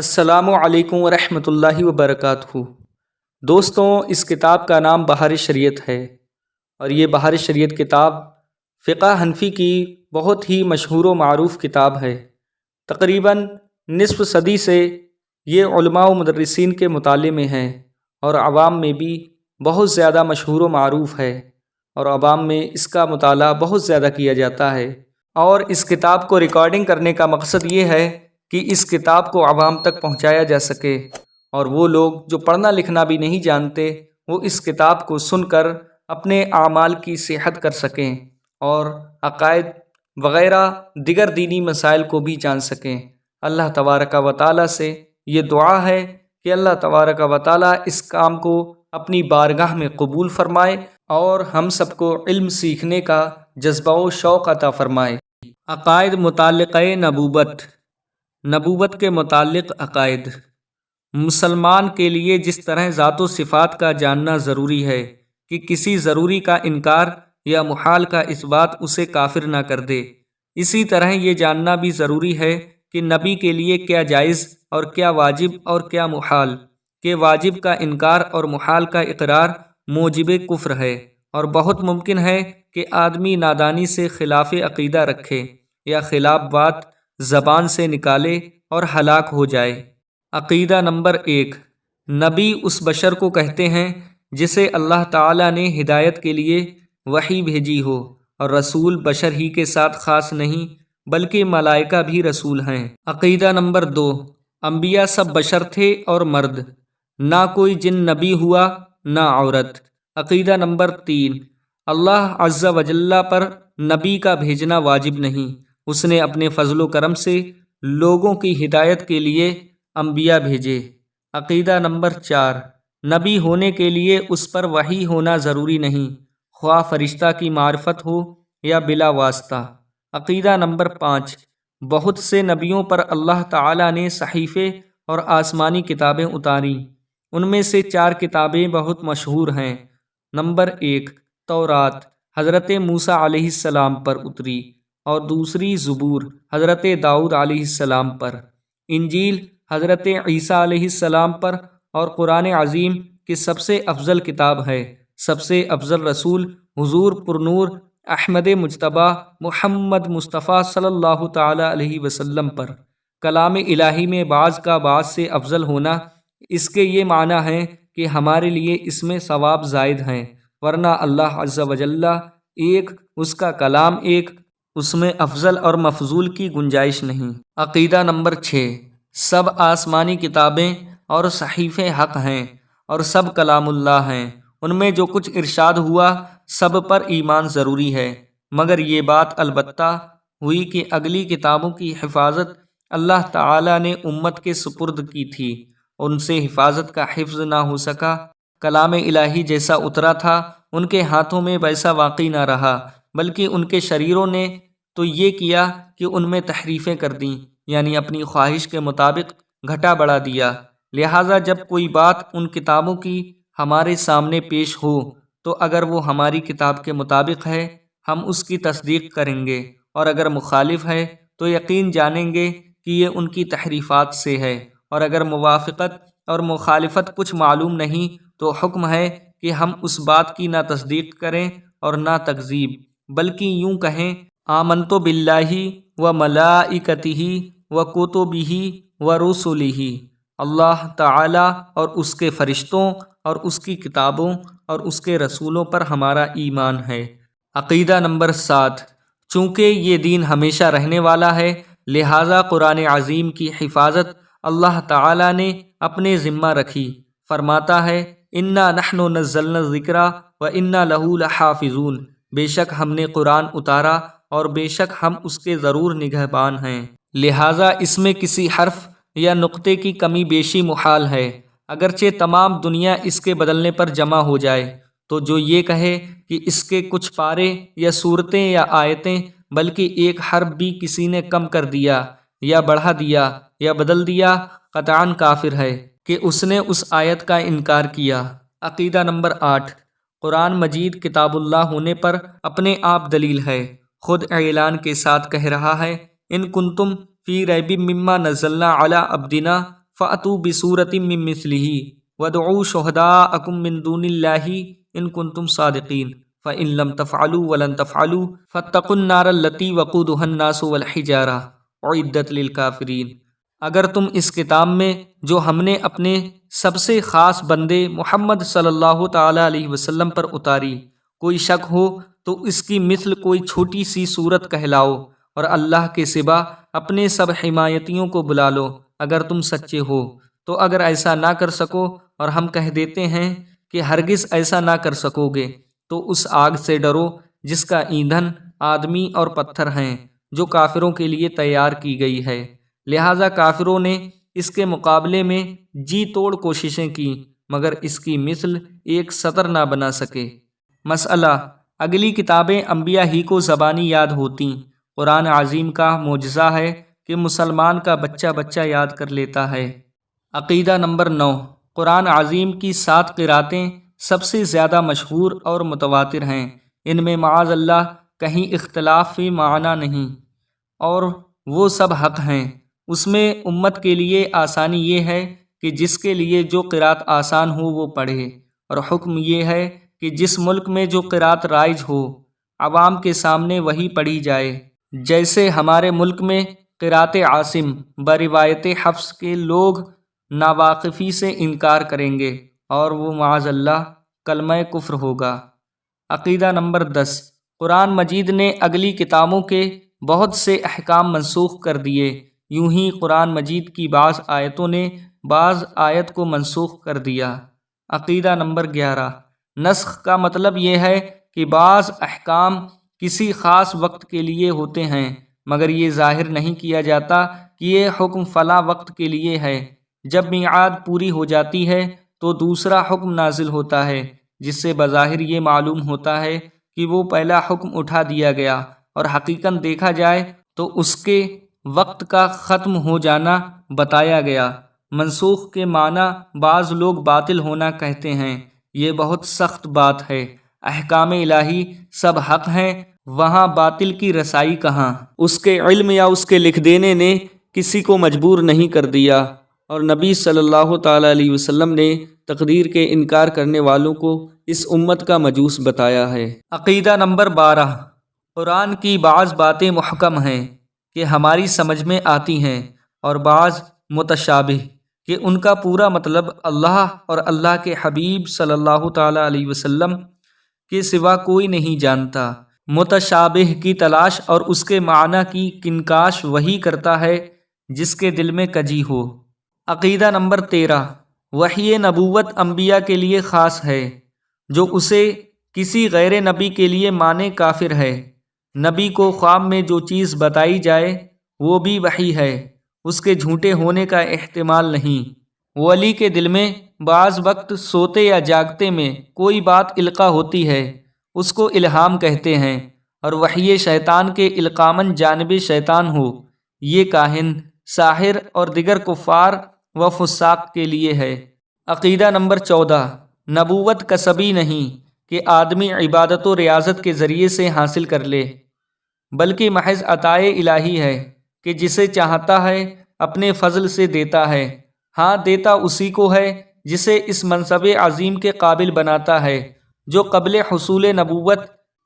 السلام علیکم ورحمۃ اللہ وبرکاتہ۔ دوستوں، اس کتاب کا نام بہار شریعت ہے، اور یہ بہار شریعت کتاب فقہ حنفی کی بہت ہی مشہور و معروف کتاب ہے۔ تقریباً نصف صدی سے یہ علماء و مدرسین کے مطالعے میں ہے، اور عوام میں بھی بہت زیادہ مشہور و معروف ہے، اور عوام میں اس کا مطالعہ بہت زیادہ کیا جاتا ہے۔ اور اس کتاب کو ریکارڈنگ کرنے کا مقصد یہ ہے کہ اس کتاب کو عوام تک پہنچایا جا سکے، اور وہ لوگ جو پڑھنا لکھنا بھی نہیں جانتے وہ اس کتاب کو سن کر اپنے اعمال کی صحت کر سکیں، اور عقائد وغیرہ دیگر دینی مسائل کو بھی جان سکیں۔ اللہ تبارک و تعالیٰ سے یہ دعا ہے کہ اللہ تبارک و تعالیٰ اس کام کو اپنی بارگاہ میں قبول فرمائے، اور ہم سب کو علم سیکھنے کا جذبہ و شوق عطا فرمائے۔ عقائد متعلقہ نبوت کے متعلق عقائد۔ مسلمان کے لیے جس طرح ذات و صفات کا جاننا ضروری ہے کہ کسی ضروری کا انکار یا محال کا اثبات اسے کافر نہ کر دے، اسی طرح یہ جاننا بھی ضروری ہے کہ نبی کے لیے کیا جائز اور کیا واجب اور کیا محال، کہ واجب کا انکار اور محال کا اقرار موجب کفر ہے، اور بہت ممکن ہے کہ آدمی نادانی سے خلاف عقیدہ رکھے یا خلاف بات زبان سے نکالے اور ہلاک ہو جائے۔ عقیدہ نمبر 1، نبی اس بشر کو کہتے ہیں جسے اللہ تعالیٰ نے ہدایت کے لیے وحی بھیجی ہو، اور رسول بشر ہی کے ساتھ خاص نہیں بلکہ ملائکہ بھی رسول ہیں۔ عقیدہ نمبر 2، انبیاء سب بشر تھے اور مرد، نہ کوئی جن نبی ہوا نہ عورت۔ عقیدہ نمبر 3، اللہ عز و جل پر نبی کا بھیجنا واجب نہیں، اس نے اپنے فضل و کرم سے لوگوں کی ہدایت کے لیے انبیاء بھیجے۔ عقیدہ نمبر 4، نبی ہونے کے لیے اس پر وحی ہونا ضروری نہیں، خواہ فرشتہ کی معرفت ہو یا بلا واسطہ۔ عقیدہ نمبر 5، بہت سے نبیوں پر اللہ تعالیٰ نے صحیفے اور آسمانی کتابیں اتاریں، ان میں سے 4 کتابیں بہت مشہور ہیں۔ نمبر 1، تورات حضرت موسیٰ علیہ السلام پر اتری، اور دوسری زبور حضرت داؤد علیہ السلام پر، انجیل حضرت عیسیٰ علیہ السلام پر، اور قرآن عظیم کی سب سے افضل کتاب ہے، سب سے افضل رسول حضور پرنور احمد مجتبیٰ محمد مصطفیٰ صلی اللہ تعالیٰ علیہ وسلم پر۔ کلام الہی میں بعض کا بعض سے افضل ہونا، اس کے یہ معنی ہے کہ ہمارے لیے اس میں ثواب زائد ہیں، ورنہ اللہ عز و جل ایک، اس کا کلام ایک، اس میں افضل اور مفضول کی گنجائش نہیں۔ عقیدہ نمبر 6، سب آسمانی کتابیں اور صحیفے حق ہیں، اور سب کلام اللہ ہیں، ان میں جو کچھ ارشاد ہوا سب پر ایمان ضروری ہے، مگر یہ بات البتہ ہوئی کہ اگلی کتابوں کی حفاظت اللہ تعالیٰ نے امت کے سپرد کی تھی، ان سے حفاظت کا حفظ نہ ہو سکا۔ کلام الہی جیسا اترا تھا ان کے ہاتھوں میں ویسا واقعی نہ رہا، بلکہ ان کے شریروں نے تو یہ کیا کہ ان میں تحریفیں کر دیں، یعنی اپنی خواہش کے مطابق گھٹا بڑھا دیا۔ لہٰذا جب کوئی بات ان کتابوں کی ہمارے سامنے پیش ہو تو اگر وہ ہماری کتاب کے مطابق ہے ہم اس کی تصدیق کریں گے، اور اگر مخالف ہے تو یقین جانیں گے کہ یہ ان کی تحریفات سے ہے، اور اگر موافقت اور مخالفت کچھ معلوم نہیں تو حکم ہے کہ ہم اس بات کی نہ تصدیق کریں اور نہ تکذیب، بلکہ یوں کہیں آمنت باللہ و ملائکتہ و کتبہ و رسلہ، اللہ تعالیٰ اور اس کے فرشتوں اور اس کی کتابوں اور اس کے رسولوں پر ہمارا ایمان ہے۔ عقیدہ نمبر 7، چونکہ یہ دین ہمیشہ رہنے والا ہے، لہٰذا قرآن عظیم کی حفاظت اللہ تعالیٰ نے اپنے ذمہ رکھی۔ فرماتا ہے انا نحن نزلنا الذکر و انا لہ لحافظون، بے شک ہم نے قرآن اتارا اور بے شک ہم اس کے ضرور نگہبان ہیں۔ لہٰذا اس میں کسی حرف یا نقطے کی کمی بیشی محال ہے، اگرچہ تمام دنیا اس کے بدلنے پر جمع ہو جائے تو جو یہ کہے کہ اس کے کچھ پارے یا صورتیں یا آیتیں، بلکہ ایک حرف بھی کسی نے کم کر دیا یا بڑھا دیا یا بدل دیا، قطعاً کافر ہے کہ اس نے اس آیت کا انکار کیا۔ عقیدہ نمبر 8، قرآن مجید کتاب اللہ ہونے پر اپنے آپ دلیل ہے، خود اعلان کے ساتھ کہہ رہا ہے ان کنتم فی ریب مما نزلنا علی عبدنا فأتوا بسورۃ من مثلہ وادعوا شہداءکم من دون اللہ ان کنتم صادقین فإن لم تفعلوا ولن تفعلوا فاتقوا النار التي وقودها الناس والحجارہ اعدت للکافرین۔ اگر تم اس کتاب میں جو ہم نے اپنے سب سے خاص بندے محمد صلی اللہ تعالیٰ علیہ وسلم پر اتاری کوئی شک ہو تو اس کی مثل کوئی چھوٹی سی صورت کہلاؤ، اور اللہ کے سوا اپنے سب حمایتیوں کو بلا لو اگر تم سچے ہو۔ تو اگر ایسا نہ کر سکو اور ہم کہہ دیتے ہیں کہ ہرگز ایسا نہ کر سکو گے، تو اس آگ سے ڈرو جس کا ایندھن آدمی اور پتھر ہیں، جو کافروں کے لیے تیار کی گئی ہے۔ لہذا کافروں نے اس کے مقابلے میں جی توڑ کوششیں کی مگر اس کی مثل ایک سطر نہ بنا سکے۔ مسئلہ: اگلی کتابیں انبیاء ہی کو زبانی یاد ہوتیں، قرآن عظیم کا معجزہ ہے کہ مسلمان کا بچہ بچہ یاد کر لیتا ہے۔ عقیدہ نمبر 9: قرآن عظیم کی 7 قراتیں سب سے زیادہ مشہور اور متواتر ہیں، ان میں معاذ اللہ کہیں اختلاف فی معنی نہیں، اور وہ سب حق ہیں۔ اس میں امت کے لیے آسانی یہ ہے کہ جس کے لیے جو قرات آسان ہو وہ پڑھے، اور حکم یہ ہے کہ جس ملک میں جو قرات رائج ہو عوام کے سامنے وہی پڑھی جائے۔ جیسے ہمارے ملک میں قرات عاصم بروایت حفص کے لوگ ناواقفی سے انکار کریں گے اور وہ معاذ اللہ کلمہ کفر ہوگا۔ عقیدہ نمبر 10: قرآن مجید نے اگلی کتابوں کے بہت سے احکام منسوخ کر دیے، یوں ہی قرآن مجید کی بعض آیتوں نے بعض آیت کو منسوخ کر دیا۔ عقیدہ نمبر 11: نسخ کا مطلب یہ ہے کہ بعض احکام کسی خاص وقت کے لیے ہوتے ہیں مگر یہ ظاہر نہیں کیا جاتا کہ یہ حکم فلاں وقت کے لیے ہے۔ جب میعاد پوری ہو جاتی ہے تو دوسرا حکم نازل ہوتا ہے، جس سے بظاہر یہ معلوم ہوتا ہے کہ وہ پہلا حکم اٹھا دیا گیا، اور حقیقت دیکھا جائے تو اس کے وقت کا ختم ہو جانا بتایا گیا۔ منسوخ کے معنی بعض لوگ باطل ہونا کہتے ہیں، یہ بہت سخت بات ہے۔ احکام الہی سب حق ہیں، وہاں باطل کی رسائی کہاں؟ اس کے علم یا اس کے لکھ دینے نے کسی کو مجبور نہیں کر دیا، اور نبی صلی اللہ تعالیٰ علیہ وسلم نے تقدیر کے انکار کرنے والوں کو اس امت کا مجوس بتایا ہے۔ عقیدہ نمبر 12: قرآن کی بعض باتیں محکم ہیں کہ ہماری سمجھ میں آتی ہیں، اور بعض متشابہ کہ ان کا پورا مطلب اللہ اور اللہ کے حبیب صلی اللہ تعالیٰ علیہ وسلم کے سوا کوئی نہیں جانتا۔ متشابہ کی تلاش اور اس کے معنی کی کنکاش وہی کرتا ہے جس کے دل میں کجی ہو۔ عقیدہ نمبر 13: وحی نبوت انبیاء کے لیے خاص ہے، جو اسے کسی غیر نبی کے لیے مانے کافر ہے۔ نبی کو خواب میں جو چیز بتائی جائے وہ بھی وحی ہے، اس کے جھوٹے ہونے کا احتمال نہیں۔ ولی کے دل میں بعض وقت سوتے یا جاگتے میں کوئی بات القاء ہوتی ہے، اس کو الہام کہتے ہیں، اور وحی شیطان کے القامن جانب شیطان ہو، یہ کاہن، ساحر اور دیگر کفار و فساق کے لیے ہے۔ عقیدہ نمبر 14: نبوت کسبی نہیں کہ آدمی عبادت و ریاضت کے ذریعے سے حاصل کر لے، بلکہ محض عطائے الہی ہے کہ جسے چاہتا ہے اپنے فضل سے دیتا ہے۔ ہاں، دیتا اسی کو ہے جسے اس منصب عظیم کے قابل بناتا ہے، جو قبل حصول نبوت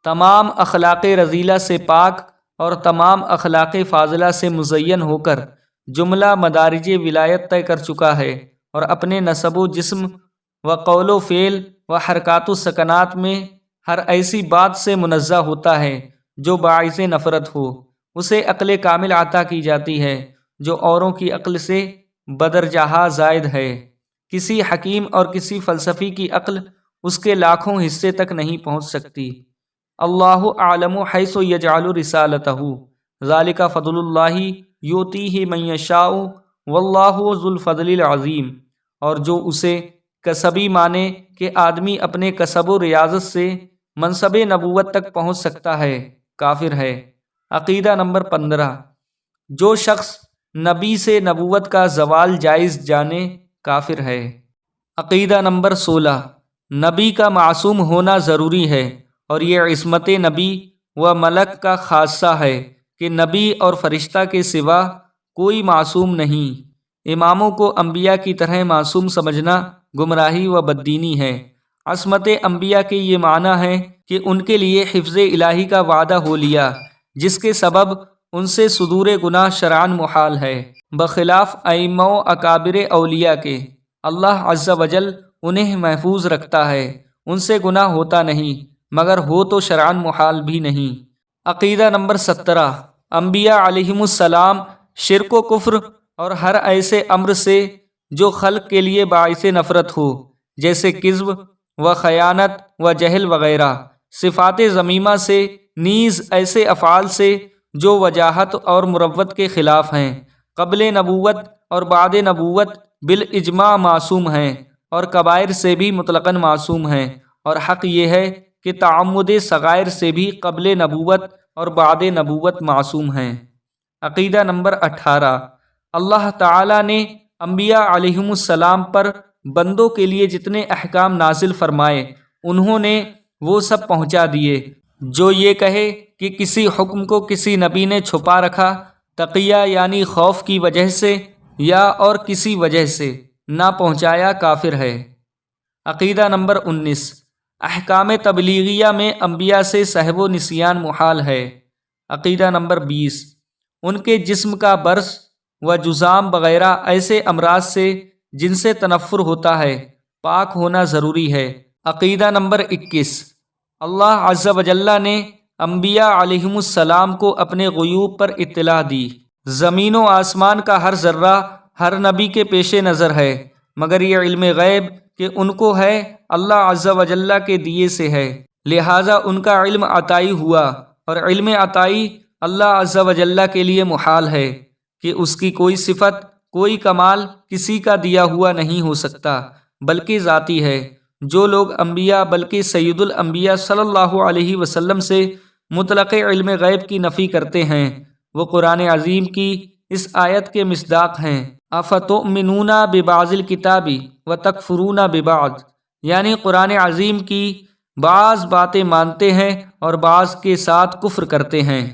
تمام اخلاق رذیلہ سے پاک اور تمام اخلاق فاضلہ سے مزین ہو کر جملہ مدارج ولایت طے کر چکا ہے، اور اپنے نسب و جسم و قول و فعل و حرکات و سکنات میں ہر ایسی بات سے منزہ ہوتا ہے جو باعث نفرت ہو۔ اسے عقل کامل عطا کی جاتی ہے جو اوروں کی عقل سے بدرجہ زائد ہے۔ کسی حکیم اور کسی فلسفی کی عقل اس کے لاکھوں حصے تک نہیں پہنچ سکتی۔ اللہ اعلم حیث یجعل رسالتہ، ذالک فضل اللہ یؤتیہ من یشاء واللہ ذو الفضل العظیم۔ اور جو اسے کسبی مانے کہ آدمی اپنے کسب و ریاضت سے منصب نبوت تک پہنچ سکتا ہے، کافر ہے۔ عقیدہ نمبر 15: جو شخص نبی سے نبوت کا زوال جائز جانے، کافر ہے۔ عقیدہ نمبر 16: نبی کا معصوم ہونا ضروری ہے، اور یہ عصمت نبی و ملک کا خاصہ ہے کہ نبی اور فرشتہ کے سوا کوئی معصوم نہیں۔ اماموں کو انبیاء کی طرح معصوم سمجھنا گمراہی و بددینی ہے۔ عصمت انبیاء کے یہ معنی ہے کہ ان کے لیے حفظ الہی کا وعدہ ہو لیا، جس کے سبب ان سے صدور گناہ شرعاً محال ہے، بخلاف ائمہ و اکابر اولیاء کے۔ اللہ عز و جل انہیں محفوظ رکھتا ہے، ان سے گناہ ہوتا نہیں، مگر ہو تو شرعاً محال بھی نہیں۔ عقیدہ نمبر 17، انبیاء علیہم السلام شرک و کفر اور ہر ایسے امر سے جو خلق کے لیے باعث نفرت ہو، جیسے کذب و خیانت و جہل وغیرہ، صفات ذمیمہ سے، نیز ایسے افعال سے جو وجاہت اور مروت کے خلاف ہیں، قبل نبوت اور بعد نبوت بالاجماع معصوم ہیں، اور کبائر سے بھی مطلقاً معصوم ہیں، اور حق یہ ہے کہ تعمد صغائر سے بھی قبل نبوت اور بعد نبوت معصوم ہیں۔ عقیدہ نمبر 18، اللہ تعالیٰ نے انبیاء علیہم السلام پر بندوں کے لیے جتنے احکام نازل فرمائے انہوں نے وہ سب پہنچا دیے۔ جو یہ کہے کہ کسی حکم کو کسی نبی نے چھپا رکھا تقیہ یعنی خوف کی وجہ سے یا اور کسی وجہ سے نہ پہنچایا، کافر ہے۔ عقیدہ نمبر 19، احکام تبلیغیہ میں انبیاء سے سہو و نسیان محال ہے۔ عقیدہ نمبر 20، ان کے جسم کا برص و جذام وغیرہ ایسے امراض سے جن سے تنفر ہوتا ہے پاک ہونا ضروری ہے۔ عقیدہ نمبر 21، اللہ عز و جل نے انبیاء علیہم السلام کو اپنے غیوب پر اطلاع دی۔ زمین و آسمان کا ہر ذرہ ہر نبی کے پیش نظر ہے، مگر یہ علم غیب کہ ان کو ہے اللہ عز و جل کے دیے سے ہے، لہٰذا ان کا علم عطائی ہوا، اور علم عطائی اللہ عز و جل کے لیے محال ہے کہ اس کی کوئی صفت، کوئی کمال کسی کا دیا ہوا نہیں ہو سکتا، بلکہ ذاتی ہے۔ جو لوگ انبیاء بلکہ سید الانبیاء صلی اللہ علیہ وسلم سے مطلق علم غیب کی نفی کرتے ہیں، وہ قرآن عظیم کی اس آیت کے مصداق ہیں، افتؤمنون ببعض الکتاب وتکفرون ببعض، یعنی قرآن عظیم کی بعض باتیں مانتے ہیں اور بعض کے ساتھ کفر کرتے ہیں،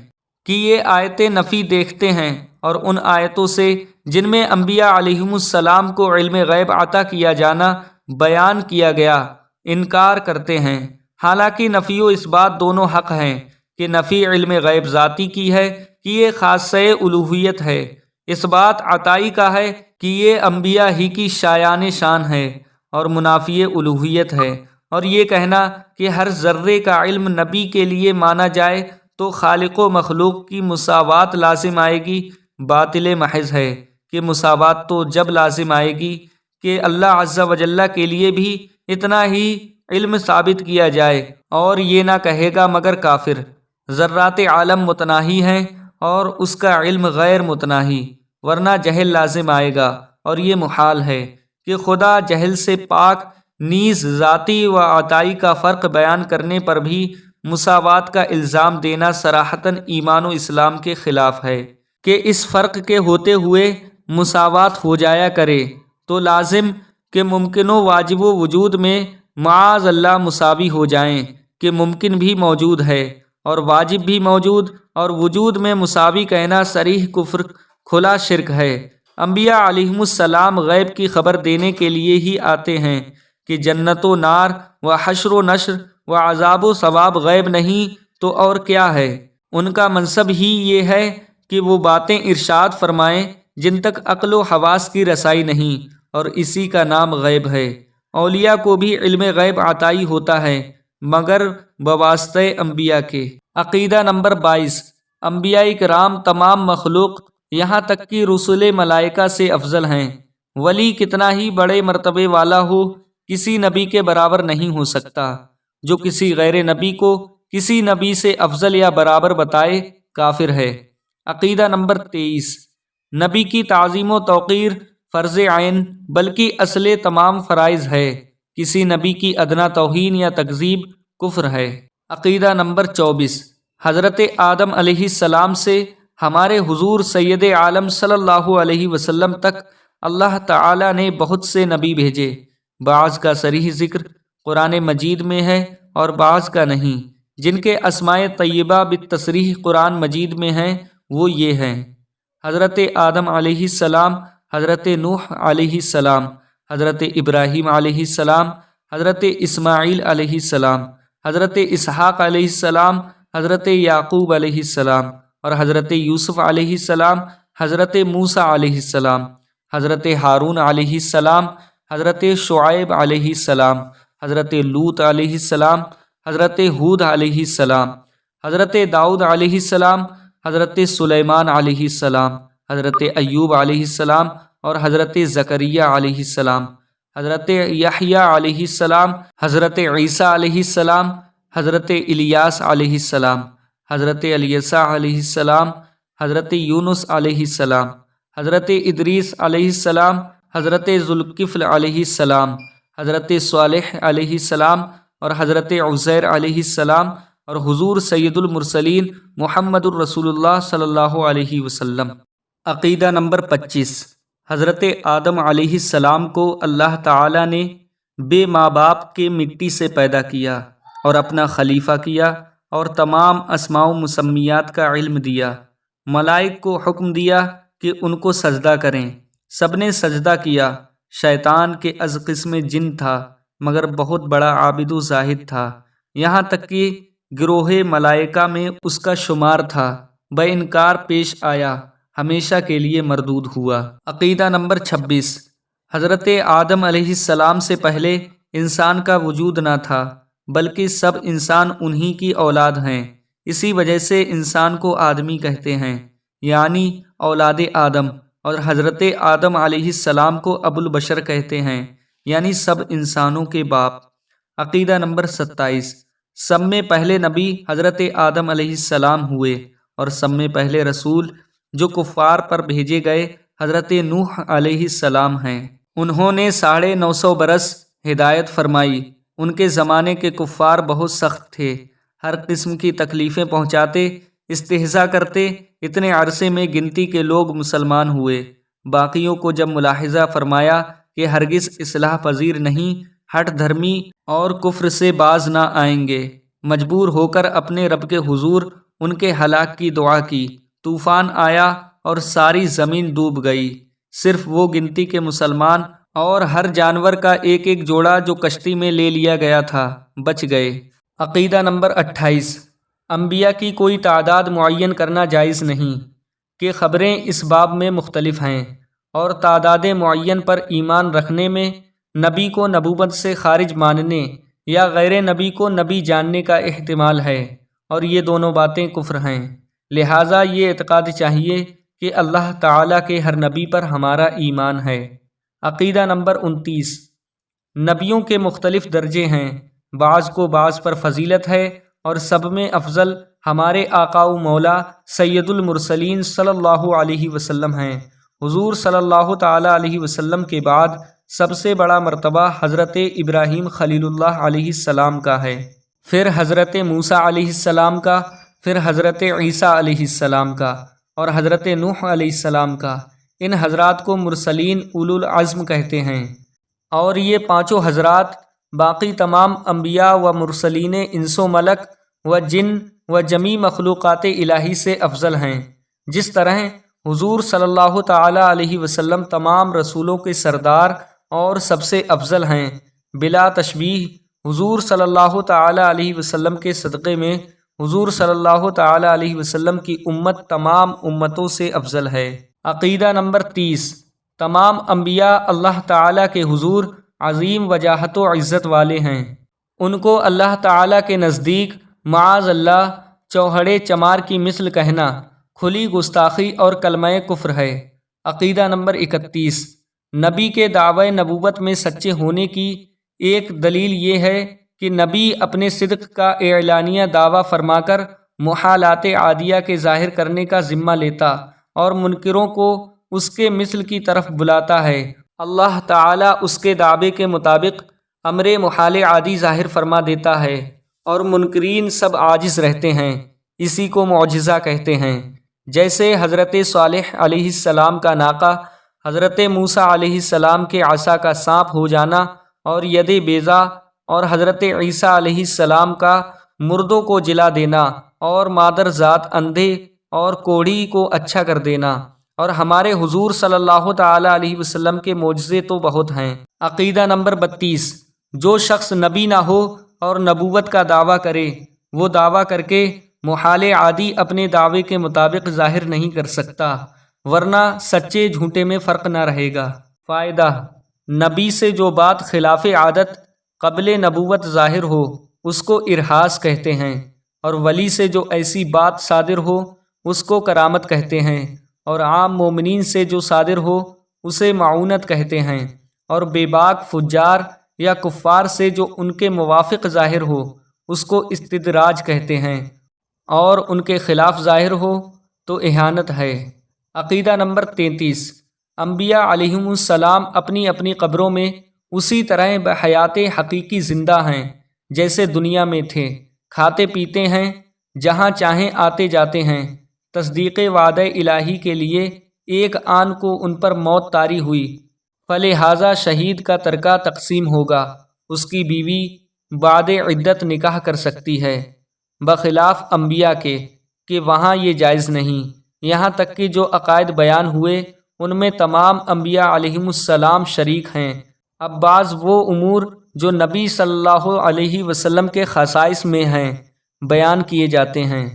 کہ یہ آیتیں نفی دیکھتے ہیں اور ان آیتوں سے جن میں انبیاء علیہم السلام کو علم غیب عطا کیا جانا بیان کیا گیا انکار کرتے ہیں، حالانکہ نفی و اس بات دونوں حق ہیں کہ نفی علم غیب ذاتی کی ہے کہ یہ خاصہ الوہیت ہے، اس بات عطائی کا ہے کہ یہ انبیاء ہی کی شایان شان ہے اور منافی الوہیت ہے، اور یہ کہنا کہ ہر ذرے کا علم نبی کے لیے مانا جائے تو خالق و مخلوق کی مساوات لازم آئے گی، باطل محض ہے کہ مساوات تو جب لازم آئے گی کہ اللہ عز و جل کے لیے بھی اتنا ہی علم ثابت کیا جائے، اور یہ نہ کہے گا مگر کافر۔ ذرات عالم متناہی ہیں اور اس کا علم غیر متناہی، ورنہ جہل لازم آئے گا، اور یہ محال ہے کہ خدا جہل سے پاک، نیز ذاتی و عطائی کا فرق بیان کرنے پر بھی مساوات کا الزام دینا صراحتاً ایمان و اسلام کے خلاف ہے کہ اس فرق کے ہوتے ہوئے مساوات ہو جایا کرے تو لازم کہ ممکن و واجب و وجود میں معاذ اللہ مساوی ہو جائیں، کہ ممکن بھی موجود ہے اور واجب بھی موجود، اور وجود میں مساوی کہنا صریح کفر، کھلا شرک ہے۔ انبیاء علیہم السلام غیب کی خبر دینے کے لیے ہی آتے ہیں کہ جنت و نار و حشر و نشر و عذاب و ثواب غیب نہیں تو اور کیا ہے؟ ان کا منصب ہی یہ ہے کہ وہ باتیں ارشاد فرمائیں جن تک عقل و حواس کی رسائی نہیں، اور اسی کا نام غیب ہے۔ اولیاء کو بھی علم غیب عطائی ہوتا ہے مگر بواسطہ انبیاء کے۔ عقیدہ نمبر 22، انبیاء کرام تمام مخلوق یہاں تک کہ رسل ملائکہ سے افضل ہیں۔ ولی کتنا ہی بڑے مرتبے والا ہو کسی نبی کے برابر نہیں ہو سکتا۔ جو کسی غیر نبی کو کسی نبی سے افضل یا برابر بتائے کافر ہے۔ عقیدہ نمبر 23، نبی کی تعظیم و توقیر فرض عین بلکہ اصل تمام فرائض ہے، کسی نبی کی ادنا توہین یا تکذیب کفر ہے۔ عقیدہ نمبر 24، حضرت آدم علیہ السلام سے ہمارے حضور سید عالم صلی اللہ علیہ وسلم تک اللہ تعالی نے بہت سے نبی بھیجے، بعض کا صریح ذکر قرآن مجید میں ہے اور بعض کا نہیں، جن کے اسماء طیبہ بالتصریح قرآن مجید میں ہیں وہ یہ ہیں: حضرت آدم علیہ السلام، حضرت نوح علیہ السلام، حضرت ابراہیم علیہ السلام، حضرت اسماعیل علیہ السلام، حضرت اسحاق علیہ السلام، حضرت یعقوب علیہ السلام اور حضرت یوسف علیہ السلام، حضرت موسیٰ علیہ السلام، حضرت ہارون علیہ السلام، حضرت شعیب علیہ السلام، حضرت لوط علیہ السلام، حضرت ہود علیہ السلام، حضرت داؤد علیہ السلام، حضرت سلیمان علیہ السلام، حضرت ایوب علیہ السلام اور حضرت زکریا علیہ السلام، حضرت یحییٰ علیہ السلام، حضرت عیسیٰ علیہ السلام، حضرت الیاس علیہ السلام، حضرت الیسع علیہ السلام، حضرت یونس علیہ السلام، حضرت ادریس علیہ السلام، حضرت ذوالکفل علیہ السلام، حضرت صالح علیہ السلام اور حضرت عزیر علیہ السلام اور حضور سید المرسلین محمد الرسول اللہ صلی اللہ علیہ وسلم۔ عقیدہ نمبر 25۔ حضرت آدم علیہ السلام کو اللہ تعالیٰ نے بے ماں باپ کے مٹی سے پیدا کیا اور اپنا خلیفہ کیا اور تمام اسماء و مسمیات کا علم دیا۔ ملائک کو حکم دیا کہ ان کو سجدہ کریں، سب نے سجدہ کیا۔ شیطان کے از قسم جن تھا مگر بہت بڑا عابد و زاہد تھا، یہاں تک کہ گروہ ملائکہ میں اس کا شمار تھا، بے انکار پیش آیا، ہمیشہ کے لیے مردود ہوا۔ عقیدہ نمبر 26۔ حضرت آدم علیہ السلام سے پہلے انسان کا وجود نہ تھا، بلکہ سب انسان انہی کی اولاد ہیں، اسی وجہ سے انسان کو آدمی کہتے ہیں، یعنی اولاد آدم، اور حضرت آدم علیہ السلام کو ابو البشر کہتے ہیں، یعنی سب انسانوں کے باپ۔ عقیدہ نمبر 27۔ سب میں پہلے نبی حضرت آدم علیہ السلام ہوئے اور سب میں پہلے رسول جو کفار پر بھیجے گئے حضرت نوح علیہ السلام ہیں۔ انہوں نے 950 برس ہدایت فرمائی۔ ان کے زمانے کے کفار بہت سخت تھے، ہر قسم کی تکلیفیں پہنچاتے، استہزاء کرتے۔ اتنے عرصے میں گنتی کے لوگ مسلمان ہوئے۔ باقیوں کو جب ملاحظہ فرمایا کہ ہرگز اصلاح پذیر نہیں، ہٹ دھرمی اور کفر سے باز نہ آئیں گے، مجبور ہو کر اپنے رب کے حضور ان کے ہلاک کی دعا کی۔ طوفان آیا اور ساری زمین ڈوب گئی، صرف وہ گنتی کے مسلمان اور ہر جانور کا ایک ایک جوڑا جو کشتی میں لے لیا گیا تھا بچ گئے۔ عقیدہ نمبر 28۔ انبیاء کی کوئی تعداد معین کرنا جائز نہیں، کہ خبریں اس باب میں مختلف ہیں، اور تعداد معین پر ایمان رکھنے میں نبی کو نبوت سے خارج ماننے یا غیر نبی کو نبی جاننے کا احتمال ہے، اور یہ دونوں باتیں کفر ہیں۔ لہٰذا یہ اعتقاد چاہیے کہ اللہ تعالیٰ کے ہر نبی پر ہمارا ایمان ہے۔ عقیدہ نمبر 29۔ نبیوں کے مختلف درجے ہیں، بعض کو بعض پر فضیلت ہے، اور سب میں افضل ہمارے آقا و مولا سید المرسلین صلی اللہ علیہ وسلم ہیں۔ حضور صلی اللہ تعالیٰ علیہ وسلم کے بعد سب سے بڑا مرتبہ حضرت ابراہیم خلیل اللہ علیہ السلام کا ہے، پھر حضرت موسیٰ علیہ السلام کا، پھر حضرت عیسیٰ علیہ السلام کا اور حضرت نوح علیہ السلام کا۔ ان حضرات کو مرسلین اولو العزم کہتے ہیں، اور یہ پانچوں حضرات باقی تمام انبیاء و مرسلین انس و ملک و جن و جمیع مخلوقات الہی سے افضل ہیں، جس طرح حضور صلی اللہ تعالیٰ علیہ وسلم تمام رسولوں کے سردار اور سب سے افضل ہیں۔ بلا تشبیہ حضور صلی اللہ تعالیٰ علیہ وسلم کے صدقے میں حضور صلی اللہ تعالیٰ علیہ وسلم کی امت تمام امتوں سے افضل ہے۔ عقیدہ نمبر 30۔ تمام انبیاء اللہ تعالیٰ کے حضور عظیم وجاہت و عزت والے ہیں، ان کو اللہ تعالیٰ کے نزدیک معاذ اللہ چوہڑے چمار کی مثل کہنا کھلی گستاخی اور کلمہ کفر ہے۔ عقیدہ نمبر 31۔ نبی کے دعوی نبوت میں سچے ہونے کی ایک دلیل یہ ہے کہ نبی اپنے صدق کا اعلانیہ دعویٰ فرما کر محالات عادیہ کے ظاہر کرنے کا ذمہ لیتا اور منکروں کو اس کے مثل کی طرف بلاتا ہے۔ اللہ تعالیٰ اس کے دعوے کے مطابق امر محال عادی ظاہر فرما دیتا ہے، اور منکرین سب عاجز رہتے ہیں۔ اسی کو معجزہ کہتے ہیں، جیسے حضرت صالح علیہ السلام کا ناقہ، حضرت موسیٰ علیہ السلام کے عصا کا سانپ ہو جانا اور ید بیضا، اور حضرت عیسیٰ علیہ السلام کا مردوں کو جلا دینا اور مادر ذات اندھے اور کوڑھی کو اچھا کر دینا، اور ہمارے حضور صلی اللہ تعالی علیہ وسلم کے معجزے تو بہت ہیں۔ عقیدہ نمبر 32، جو شخص نبی نہ ہو اور نبوت کا دعویٰ کرے، وہ دعویٰ کر کے محال عادی اپنے دعوے کے مطابق ظاہر نہیں کر سکتا، ورنہ سچے جھوٹے میں فرق نہ رہے گا۔ فائدہ: نبی سے جو بات خلاف عادت قبل نبوت ظاہر ہو اس کو ارہاس کہتے ہیں، اور ولی سے جو ایسی بات صادر ہو اس کو کرامت کہتے ہیں، اور عام مومنین سے جو صادر ہو اسے معونت کہتے ہیں، اور بے باک فجار یا کفار سے جو ان کے موافق ظاہر ہو اس کو استدراج کہتے ہیں، اور ان کے خلاف ظاہر ہو تو اہانت ہے۔ عقیدہ نمبر 33، انبیاء علیہم السلام اپنی اپنی قبروں میں اسی طرح بحیات حقیقی زندہ ہیں جیسے دنیا میں تھے، کھاتے پیتے ہیں، جہاں چاہیں آتے جاتے ہیں۔ تصدیق وعدہ الہی کے لیے ایک آن کو ان پر موت طاری ہوئی، فلہذا شہید کا ترکہ تقسیم ہوگا، اس کی بیوی بعد عدت نکاح کر سکتی ہے، بخلاف انبیاء کے کہ وہاں یہ جائز نہیں۔ یہاں تک کہ جو عقائد بیان ہوئے ان میں تمام انبیاء علیہم السلام شریک ہیں۔ اب بعض وہ امور جو نبی صلی اللہ علیہ وسلم کے خصائص میں ہیں بیان کیے جاتے ہیں۔